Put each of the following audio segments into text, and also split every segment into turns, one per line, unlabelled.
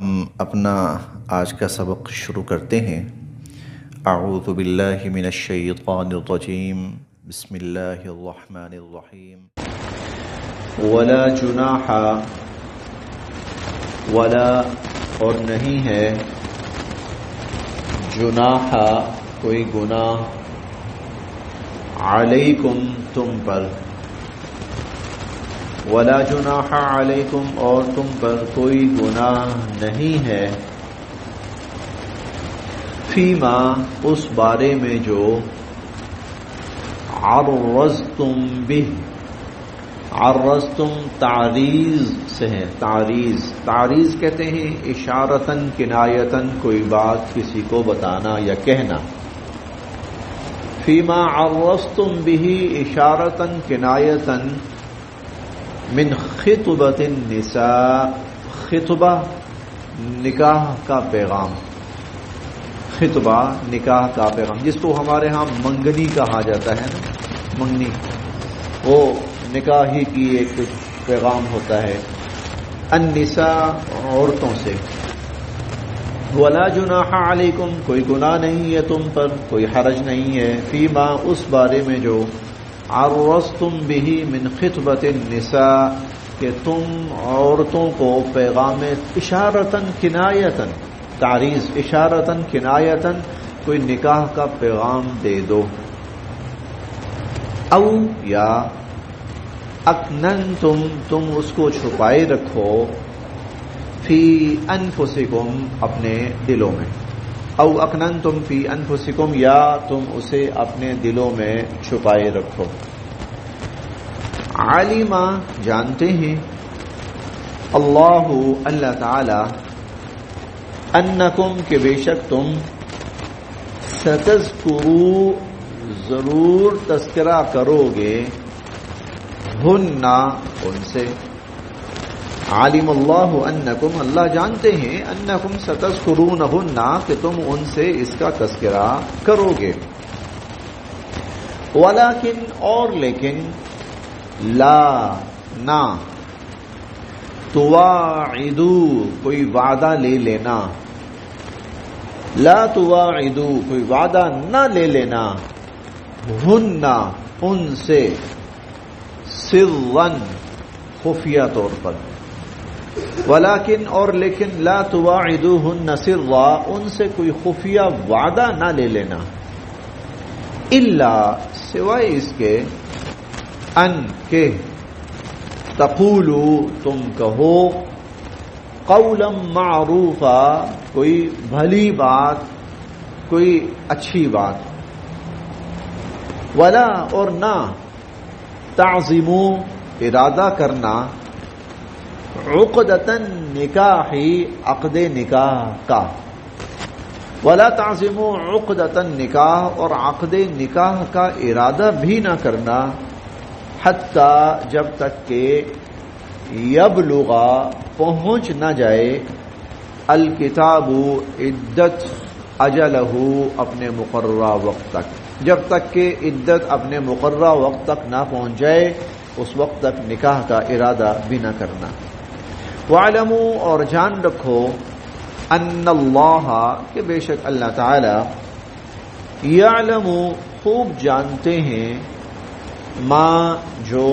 ہم اپنا آج کا سبق شروع کرتے ہیں۔ اعوذ باللہ من الشیطان الرجیم، بسم اللہ الرحمن الرحیم۔ ولا جناح، ولا اور نہیں ہے، جناح کوئی گناہ، علیکم تم پر، ولا جناح علیکم اور تم پر کوئی گناہ نہیں ہے، فیما اس بارے میں جو عرضتم بہ، عرضتم تعریض سے ہے، تعریض کہتے ہیں اشارتاً کنایتاً کوئی بات کسی کو بتانا یا کہنا۔ فیما عرضتم بہ اشارتاً کنایتاً من خطبۃ النساء، خطبہ نکاح کا پیغام، خطبہ نکاح کا پیغام، جس کو ہمارے ہاں منگنی کہا جاتا ہے نا، منگنی، وہ نکاح ہی کی ایک پیغام ہوتا ہے۔ النساء عورتوں سے، ولا جناح علیکم کوئی گناہ نہیں ہے تم پر، کوئی حرج نہیں ہے، فیما اس بارے میں جو عرضتم بہ من خطبۃ النساء کہ تم عورتوں کو پیغام اشارتاً کنایتاً، تعریض اشارتاً کنایتاً کوئی نکاح کا پیغام دے دو، او یا اکننتم تم اس کو چھپائے رکھو، فی انفسکم اپنے دلوں میں، او اکننتم فی انفسکم یا تم اسے اپنے دلوں میں چھپائے رکھو۔ عالمہ جانتے ہیں، اللہ تعالی، انکم کہ بے شک تم، ستذکروا ضرور تذکرہ کرو گے، ہن ان سے، عالم اللہ انکم اللہ جانتے ہیں، انکم ستذکرونہن کہ تم ان سے اس کا تذکرہ کرو گے، ولیکن اور لیکن، لا نہ، تواعدو کوئی وعدہ لے لینا، لا تواعدو کوئی وعدہ نہ لے لینا، ہن ان سے، سرًا خفیہ طور پر، ولیکن اور لیکن، لا تواعدوہن سرًا ان سے کوئی خفیہ وعدہ نہ لے لینا، الا سوائے اس کے، ان کے، تقولو تم کہو، قولا معروفا کوئی بھلی بات، کوئی اچھی بات، ولا اور نہ، تعظمو ارادہ کرنا، عقدۃ النکاح عقد نکاح کا، ولا تعظموا عقدۃ النکاح اور عقد نکاح کا ارادہ بھی نہ کرنا، حتی جب تک کہ یبلغ پہنچ نہ جائے، الکتاب عدت اجلہ اپنے مقررہ وقت تک، جب تک کہ عدت اپنے مقررہ وقت تک نہ پہنچ جائے اس وقت تک نکاح کا ارادہ بھی نہ کرنا۔ وَاعْلَمُوا اور جان رکھو، ان اللہ کہ بے شک اللہ تعالی، یعلم خوب جانتے ہیں، ما جو،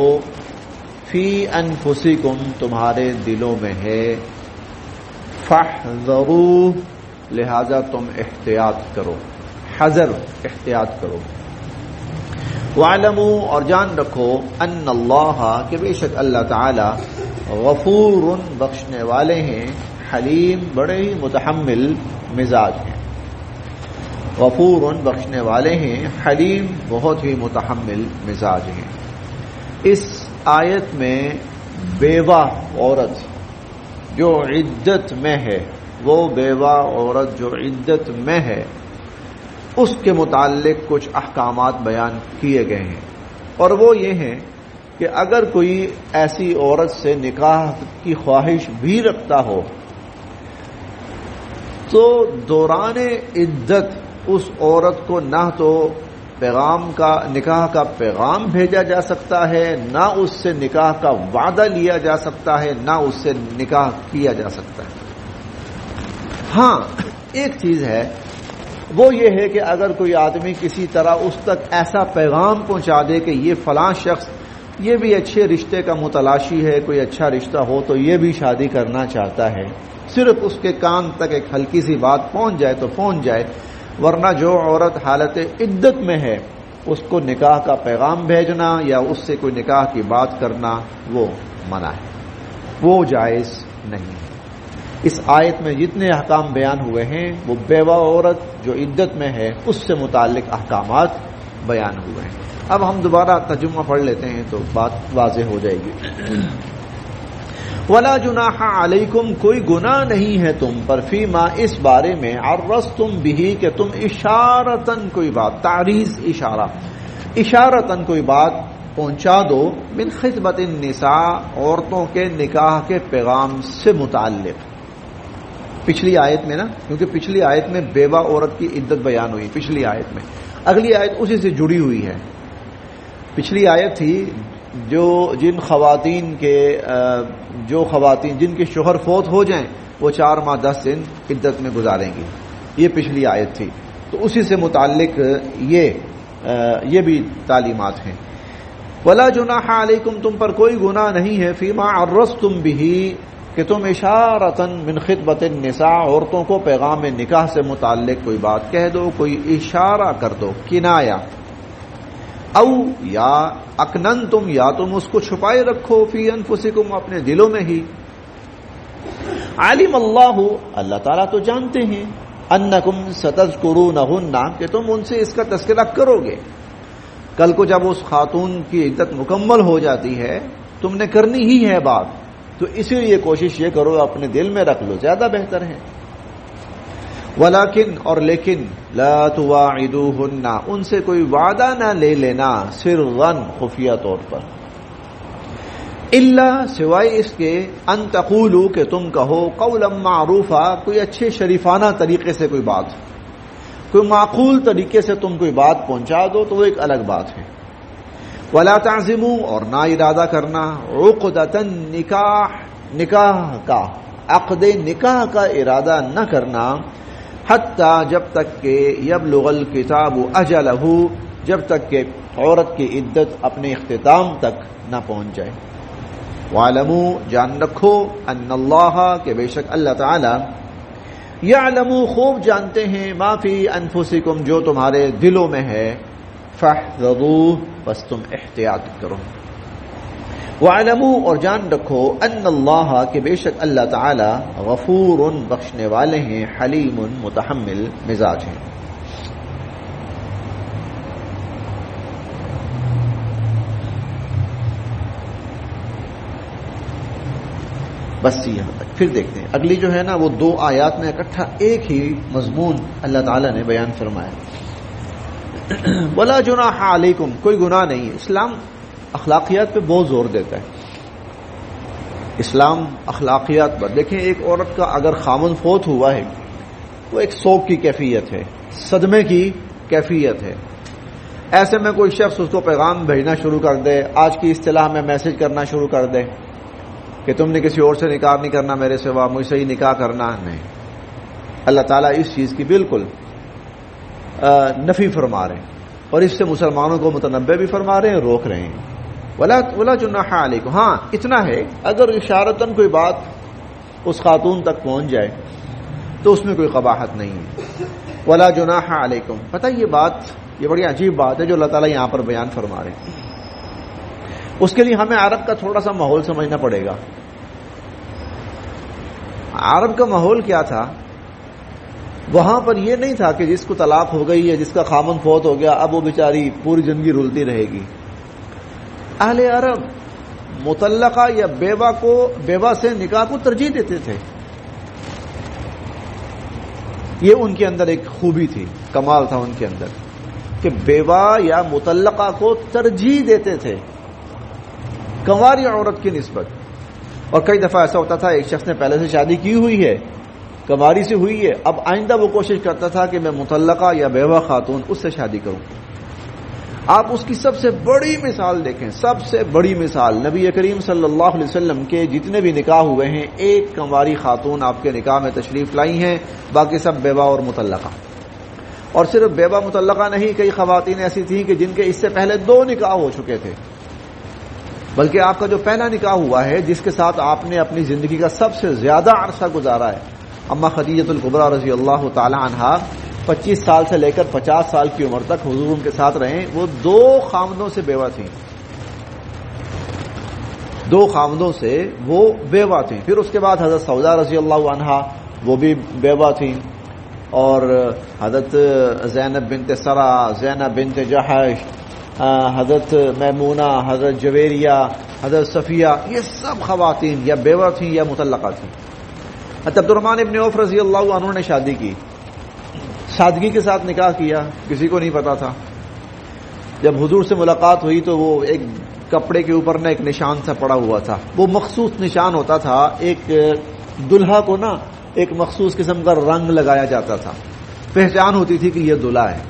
فی انفسکم تمہارے دلوں میں ہے، فاحذروا لہذا تم احتیاط کرو، حذر احتیاط کرو۔ وَاعْلَمُوا اور جان رکھو، ان اللہ کہ بے شک اللہ تعالی، غفور بخشنے والے ہیں، حلیم بڑے ہی متحمل مزاج ہیں، غفور بخشنے والے ہیں، حلیم بہت ہی متحمل مزاج ہیں۔ اس آیت میں بیوہ عورت جو عدت میں ہے، وہ بیوہ عورت جو عدت میں ہے، اس کے متعلق کچھ احکامات بیان کیے گئے ہیں، اور وہ یہ ہیں کہ اگر کوئی ایسی عورت سے نکاح کی خواہش بھی رکھتا ہو تو دوران عدت اس عورت کو نہ تو پیغام کا، نکاح کا پیغام بھیجا جا سکتا ہے، نہ اس سے نکاح کا وعدہ لیا جا سکتا ہے، نہ اس سے نکاح کیا جا سکتا ہے۔ ہاں ایک چیز ہے، وہ یہ ہے کہ اگر کوئی آدمی کسی طرح اس تک ایسا پیغام پہنچا دے کہ یہ فلاں شخص یہ بھی اچھے رشتے کا متلاشی ہے، کوئی اچھا رشتہ ہو تو یہ بھی شادی کرنا چاہتا ہے، صرف اس کے کان تک ایک ہلکی سی بات پہنچ جائے تو پہنچ جائے، ورنہ جو عورت حالت عدت میں ہے اس کو نکاح کا پیغام بھیجنا یا اس سے کوئی نکاح کی بات کرنا وہ منع ہے، وہ جائز نہیں ہے۔ اس آیت میں جتنے احکام بیان ہوئے ہیں وہ بیوہ عورت جو عدت میں ہے اس سے متعلق احکامات بیان ہوئے ہیں۔ اب ہم دوبارہ ترجمہ پڑھ لیتے ہیں تو بات واضح ہو جائے گی۔ وَلَا جُنَاحَ عَلَيْكُمْ، کوئی گناہ نہیں ہے تم پر، فیما اس بارے میں، عرضتم بِهِ کہ تم اشارتاً کوئی بات، تعریض اشارہ، اشارتاً کوئی بات پہنچا دو، من خطبۃ النساء عورتوں کے نکاح کے پیغام سے متعلق۔ پچھلی آیت میں نا، کیونکہ پچھلی آیت میں بیوہ عورت کی عدت بیان ہوئی، پچھلی آیت میں، اگلی آیت اسی سے جڑی ہوئی ہے۔ پچھلی آیت تھی جن خواتین جن کے شوہر فوت ہو جائیں وہ 4 ماہ 10 دن عدت میں گزاریں گی، یہ پچھلی آیت تھی، تو اسی سے متعلق یہ بھی تعلیمات ہیں۔ وَلَا جُنَاحَ عَلَيْكُمْ، تم پر کوئی گناہ نہیں ہے، فِيمَا عَرَّضْتُمْ بِهِ کہ تم اشارتاً من خطبۃ النساء عورتوں کو پیغام نکاح سے متعلق کوئی بات کہہ دو، کوئی اشارہ کر دو، کنایا، او یا اکننتم، یا تم اس کو چھپائے رکھو، فی انفسکم، اپنے دلوں میں ہی، علم اللہ، اللہ تعالیٰ تو جانتے ہیں، انکم ستذکرونہن، کہ تم ان سے اس کا تذکرہ کرو گے، کل کو جب اس خاتون کی عدت مکمل ہو جاتی ہے تم نے کرنی ہی ہے بات، تو اسی لیے کوشش یہ کرو اپنے دل میں رکھ لو، زیادہ بہتر ہے۔ ولیکن، اور لیکن، لا تواعدوہن، ان سے کوئی وعدہ نہ لے لینا، سرًا، خفیہ طور پر، الا، سوائے اس کے، ان تقولوا، کہ تم کہو، قولا معروفا، کوئی اچھے شریفانہ طریقے سے کوئی بات، کوئی معقول طریقے سے تم کوئی بات پہنچا دو تو وہ ایک الگ بات ہے۔ ولا تعزموا، اور نہ ارادہ کرنا، عقدۃ النکاح، نکاح کا، عقد نکاح کا ارادہ نہ کرنا، حتی، جب تک کہ، یبلغ الکتاب اجلہ، جب تک کہ عورت کی عدت اپنے اختتام تک نہ پہنچ جائے۔ وَاعْلَمُوا، جان رکھو، ان اللہ، کہ بے شک اللہ تعالی، یعلم، خوب جانتے ہیں، ما فی انفسکم، جو تمہارے دلوں میں ہے، فاحذروہ، بس تم احتیاط کرو۔ وَاعْلَمُوا، اور جان رکھو، ان اللہ، کہ بے شک اللہ تعالی، غفور، بخشنے والے ہیں، حلیم، متحمل مزاج ہیں۔ بس یہاں تک، پھر دیکھتے ہیں اگلی جو ہے نا وہ 2 آیات میں اکٹھا ایک ہی مضمون اللہ تعالی نے بیان فرمایا۔ ولا جناح علیکم، کوئی گناہ نہیں ہے۔ اسلام اخلاقیات پہ بہت زور دیتا ہے، اسلام اخلاقیات پر۔ دیکھیں، ایک عورت کا اگر خامن فوت ہوا ہے وہ ایک سوگ کی کیفیت ہے، صدمے کی کیفیت ہے، ایسے میں کوئی شخص اس کو پیغام بھیجنا شروع کر دے، آج کی اصطلاح میں میسج کرنا شروع کر دے کہ تم نے کسی اور سے نکاح نہیں کرنا میرے سوا، مجھ سے ہی نکاح کرنا، نہیں۔ اللہ تعالیٰ اس چیز کی بالکل نفی فرما رہے ہیں، اور اس سے مسلمانوں کو متنبہ بھی فرما رہے ہیں، روک رہے ہیں۔ ولا جناح علیکم، ہاں اتنا ہے، اگر اشارتاً کوئی بات اس خاتون تک پہنچ جائے تو اس میں کوئی قباحت نہیں ہے۔ ولا جناح علیکم، پتہ یہ بڑی عجیب بات ہے جو اللہ تعالیٰ یہاں پر بیان فرما رہے ہیں۔ اس کے لیے ہمیں عرب کا تھوڑا سا ماحول سمجھنا پڑے گا۔ عرب کا ماحول کیا تھا؟ وہاں پر یہ نہیں تھا کہ جس کو طلاق ہو گئی ہے، جس کا خامن فوت ہو گیا، اب وہ بیچاری پوری زندگی رلتی رہے گی۔ اہل عرب مطلقہ یا بیوہ سے نکاح کو ترجیح دیتے تھے، یہ ان کے اندر ایک خوبی تھی، کمال تھا ان کے اندر کہ بیوہ یا مطلقہ کو ترجیح دیتے تھے کنواری عورت کی نسبت۔ اور کئی دفعہ ایسا ہوتا تھا ایک شخص نے پہلے سے شادی کی ہوئی ہے، کنواری سے ہوئی ہے، اب آئندہ وہ کوشش کرتا تھا کہ میں مطلقہ یا بیوہ خاتون اس سے شادی کروں۔ آپ اس کی سب سے بڑی مثال دیکھیں، سب سے بڑی مثال نبی کریم صلی اللہ علیہ وسلم کے جتنے بھی نکاح ہوئے ہیں، ایک کنواری خاتون آپ کے نکاح میں تشریف لائی ہیں، باقی سب بیوہ اور مطلقہ. اور صرف بیوہ مطلقہ نہیں، کئی خواتین ایسی تھیں کہ جن کے اس سے پہلے 2 نکاح ہو چکے تھے، بلکہ آپ کا جو پہلا نکاح ہوا ہے جس کے ساتھ آپ نے اپنی زندگی کا سب سے زیادہ عرصہ گزارا ہے، اما خدیجہ الکبریٰ رضی اللہ تعالی عنہا 25 سال سے لے کر 50 سال کی عمر تک حضور ان کے ساتھ رہے. وہ 2 خاوندوں سے بیوہ تھیں، 2 خاوندوں سے وہ بیوہ تھیں. پھر اس کے بعد حضرت سودا رضی اللہ عنہا وہ بھی بیوہ تھیں، اور حضرت زینب بنت سرا، زینب بنت جحش، حضرت میمونہ، حضرت جویریہ، حضرت صفیہ، یہ سب خواتین یا بیوہ تھیں یا مطلقہ تھیں. حضرت عبد الرحمن ابن عوف رضی اللہ عنہ نے شادی کی، سادگی کے ساتھ نکاح کیا، کسی کو نہیں پتا تھا. جب حضور سے ملاقات ہوئی تو وہ ایک کپڑے کے اوپر نا ایک نشان سا پڑا ہوا تھا، وہ مخصوص نشان ہوتا تھا. ایک دلہا کو نا ایک مخصوص قسم کا رنگ لگایا جاتا تھا، پہچان ہوتی تھی کہ یہ دلہا ہے.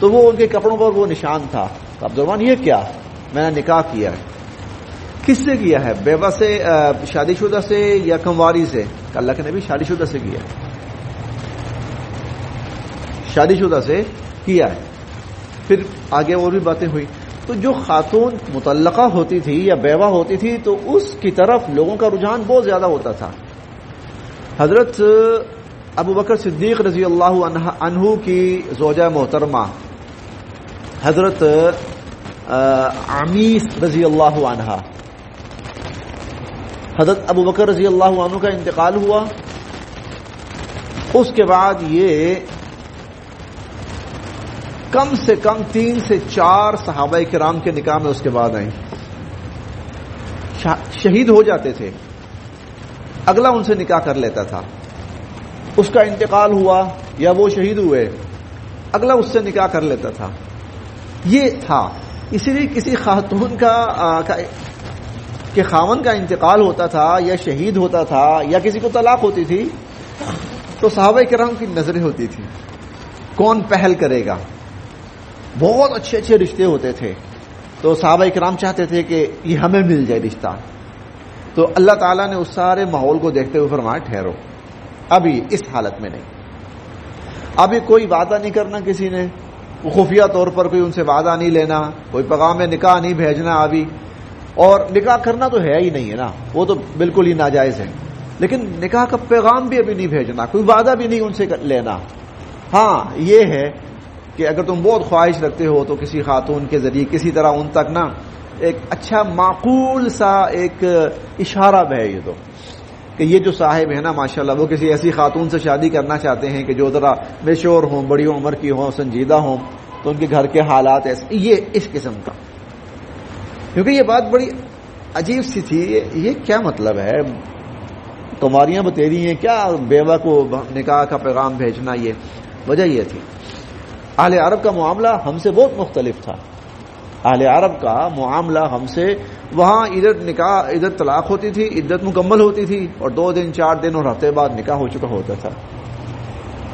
تو وہ ان کے کپڑوں پر وہ نشان تھا. عبد الرحمن یہ کیا؟ میں نے نکاح کیا ہے. کس سے کیا ہے؟ بیوہ سے، شادی شدہ سے یا کنواری سے؟ اللہ کے نبی شادی شدہ سے کیا ہے، شادی شدہ سے کیا ہے. پھر آگے اور بھی باتیں ہوئی. تو جو خاتون مطلقہ ہوتی تھی یا بیوہ ہوتی تھی تو اس کی طرف لوگوں کا رجحان بہت زیادہ ہوتا تھا. حضرت ابو بکر صدیق رضی اللہ عنہ کی زوجہ محترمہ حضرت عمیس رضی اللہ عنہ، حضرت ابو بکر رضی اللہ عنہ کا انتقال ہوا. اس کے بعد یہ کم سے کم 3 سے 4 صحابہ کرام کے نکاح میں اس کے بعد آئیں. شہید ہو جاتے تھے، اگلا ان سے نکاح کر لیتا تھا. اس کا انتقال ہوا یا وہ شہید ہوئے، اگلا اس سے نکاح کر لیتا تھا. یہ تھا. اسی لیے کسی خاتون کہ خاوند کا انتقال ہوتا تھا یا شہید ہوتا تھا یا کسی کو طلاق ہوتی تھی تو صحابہ کرام کی نظریں ہوتی تھی کون پہل کرے گا. بہت اچھے اچھے رشتے ہوتے تھے تو صحابہ کرام چاہتے تھے کہ یہ ہمیں مل جائے رشتہ. تو اللہ تعالیٰ نے اس سارے ماحول کو دیکھتے ہوئے فرمایا ٹھہرو، ابھی اس حالت میں نہیں. ابھی کوئی وعدہ نہیں کرنا کسی نے، خفیہ طور پر کوئی ان سے وعدہ نہیں لینا، کوئی پیغام نکاح نہیں بھیجنا ابھی. اور نکاح کرنا تو ہے ہی نہیں ہے نا، وہ تو بالکل ہی ناجائز ہے. لیکن نکاح کا پیغام بھی ابھی نہیں بھیجنا، کوئی وعدہ بھی نہیں ان سے لینا. ہاں یہ ہے کہ اگر تم بہت خواہش رکھتے ہو تو کسی خاتون کے ذریعے کسی طرح ان تک نا ایک اچھا معقول سا ایک اشارہ بھیج دو کہ یہ جو صاحب ہے نا ماشاءاللہ وہ کسی ایسی خاتون سے شادی کرنا چاہتے ہیں کہ جو ذرا میچور ہوں، بڑی عمر کی ہوں، سنجیدہ ہوں، تو ان کے گھر کے حالات ایسے. یہ اس قسم کا، کیونکہ یہ بات بڑی عجیب سی تھی. یہ کیا مطلب ہے، تمہاریاں بتیری ہیں کیا بیوہ کو نکاح کا پیغام بھیجنا؟ یہ وجہ یہ تھی. اہل عرب کا معاملہ ہم سے بہت مختلف تھا. اہل عرب کا معاملہ ہم سے، وہاں ادھر نکاح، ادھر طلاق ہوتی تھی، عدت مکمل ہوتی تھی اور 2 دن 4 دن اور ہفتے بعد نکاح ہو چکا ہوتا تھا.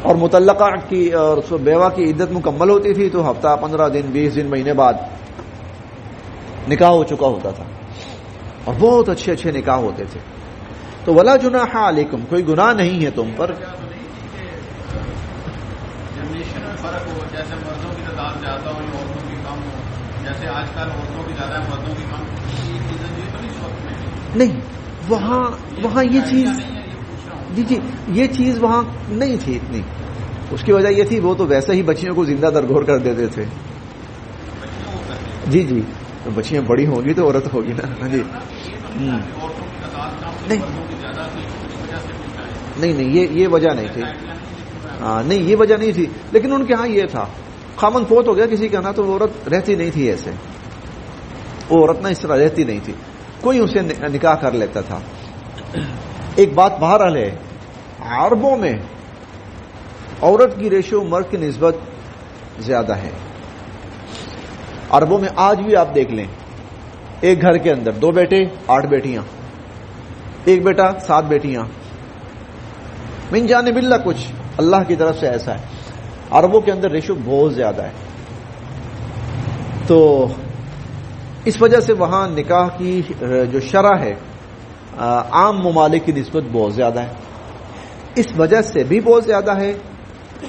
اور مطلقہ کی اور بیوہ کی عدت مکمل ہوتی تھی تو ہفتہ، 15 دن، 20 دن، مہینے بعد نکاح ہو چکا ہوتا تھا. اور بہت اچھے اچھے نکاح ہوتے تھے. تو ولا جناح علیکم، کوئی گناہ نہیں ہے تم پر.
فرق ہو، جیسے مردوں کی تعداد زیادہ ہو یا عورتوں کی کم ہو، جیسے آج کل عورتوں کی زیادہ ہے مردوں کی کم، یہ چیزیں یہ تو نہیں سوچ میں
نہیں. وہاں یہ چیز، جی یہ چیز وہاں نہیں تھی اتنی. اس کی وجہ یہ تھی وہ تو ویسے ہی بچیوں کو زندہ درگور کر دیتے تھے. جی تو بچیاں بڑی ہوں گی تو عورت ہوگی نا. جی نہیں یہ وجہ نہیں تھی. نہیں یہ وجہ نہیں تھی. لیکن ان کے ہاں یہ تھا، خامن فوت ہو گیا کسی کا نا تو وہ عورت رہتی نہیں تھی ایسے، وہ عورت نا اس طرح رہتی نہیں تھی، کوئی اسے نکاح کر لیتا تھا. ایک بات بہرحال ہے، عربوں میں عورت کی ریشو مرد کی نسبت زیادہ ہے. عربوں میں آج بھی آپ دیکھ لیں، ایک گھر کے اندر 2 بیٹے 8 بیٹیاں، 1 بیٹا 7 بیٹیاں، من جانب اللہ، کچھ اللہ کی طرف سے ایسا ہے. عربوں کے اندر ریشو بہت زیادہ ہے. تو اس وجہ سے وہاں نکاح کی جو شرح ہے عام ممالک کی نسبت بہت زیادہ ہے، اس وجہ سے بھی بہت زیادہ ہے،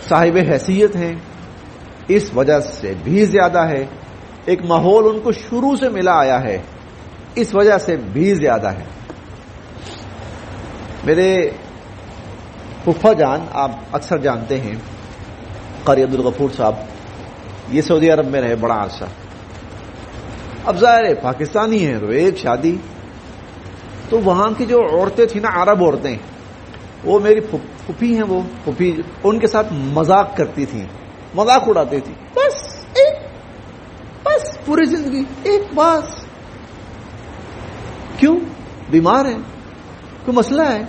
صاحب حیثیت ہیں اس وجہ سے بھی زیادہ ہے، ایک ماحول ان کو شروع سے ملا آیا ہے اس وجہ سے بھی زیادہ ہے۔ میرے پھپھا جان آپ اکثر جانتے ہیں، قاری عبدالغفور صاحب، یہ سعودی عرب میں رہے بڑا عرصہ۔ اب ظاہر ہے پاکستانی ہیں تو ایک شادی، تو وہاں کی جو عورتیں تھیں نا، عرب عورتیں، وہ میری پھپھی ہیں، وہ پھپھی ان کے ساتھ مذاق کرتی تھیں، مذاق اڑاتی تھی، بس پوری زندگی ایک بس۔ کیوں؟ بیمار ہے، کوئی مسئلہ ہے،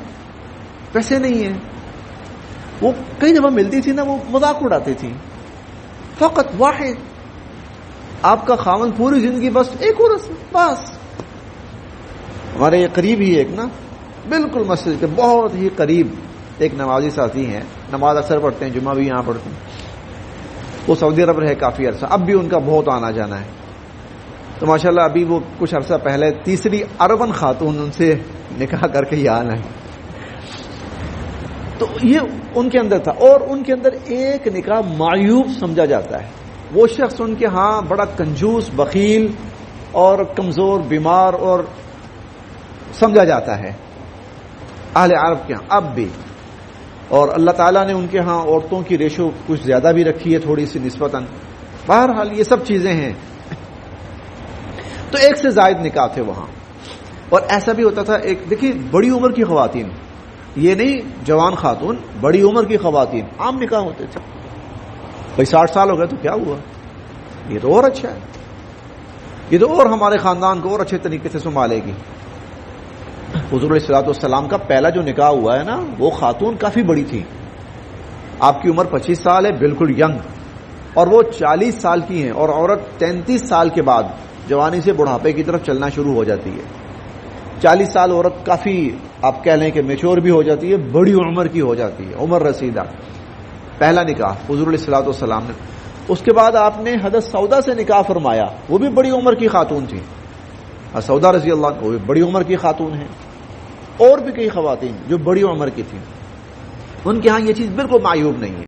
پیسے نہیں ہیں۔ وہ کئی دفعہ ملتی تھی نا، وہ مذاق اڑاتی تھی، فقط واحد، آپ کا خاوند پوری زندگی بس ایک عورت، بس۔ ہمارے یہ قریب ہی ایک نا، بالکل مسجد کے بہت ہی قریب ایک نمازی ساتھی ہیں، نماز اکثر پڑھتے ہیں، جمعہ بھی یہاں پڑھتے ہیں، وہ سعودی عرب رہے کافی عرصہ، اب بھی ان کا بہت آنا جانا ہے۔ تو ماشاءاللہ ابھی وہ کچھ عرصہ پہلے تیسری اربن خاتون ان سے نکاح کر کے یہاں آئے، تو یہ ان کے اندر تھا۔ اور ان کے اندر ایک نکاح معیوب سمجھا جاتا ہے، وہ شخص ان کے ہاں بڑا کنجوس، بخیل اور کمزور، بیمار اور سمجھا جاتا ہے اہل عرب کے ہاں اب بھی۔ اور اللہ تعالیٰ نے ان کے ہاں عورتوں کی ریشو کچھ زیادہ بھی رکھی ہے، تھوڑی سی نسبتاً۔ بہرحال یہ سب چیزیں ہیں۔ تو ایک سے زائد نکاح تھے وہاں، اور ایسا بھی ہوتا تھا، ایک دیکھیے بڑی عمر کی خواتین، یہ نہیں جوان خاتون، بڑی عمر کی خواتین، عام نکاح ہوتے تھے۔ بھائی 60 سال ہو گئے تو کیا ہوا، یہ تو اور اچھا ہے، یہ تو اور ہمارے خاندان کو اور اچھے طریقے سے سنبھالے گی۔ حضور علیہ الصلوۃ والسلام کا پہلا جو نکاح ہوا ہے نا، وہ خاتون کافی بڑی تھی، آپ کی عمر 25 سال ہے، بالکل ینگ، اور وہ 40 سال کی ہیں، اور عورت 33 سال کے بعد جوانی سے بڑھاپے کی طرف چلنا شروع ہو جاتی ہے۔ 40 سال عورت کافی آپ کہہ لیں کہ میچور بھی ہو جاتی ہے، بڑی عمر کی ہو جاتی ہے، عمر رسیدہ۔ پہلا نکاح حضور علیہ الصلوۃ والسلام نے، اس کے بعد آپ نے حضرت سودا سے نکاح فرمایا، وہ بھی بڑی عمر کی خاتون تھی، سودا رضی اللہ عنہ، وہ بھی بڑی عمر کی خاتون ہیں، اور بھی کئی خواتین جو بڑی عمر کی تھیں، ان کے ہاں یہ چیز بالکل معیوب نہیں ہے۔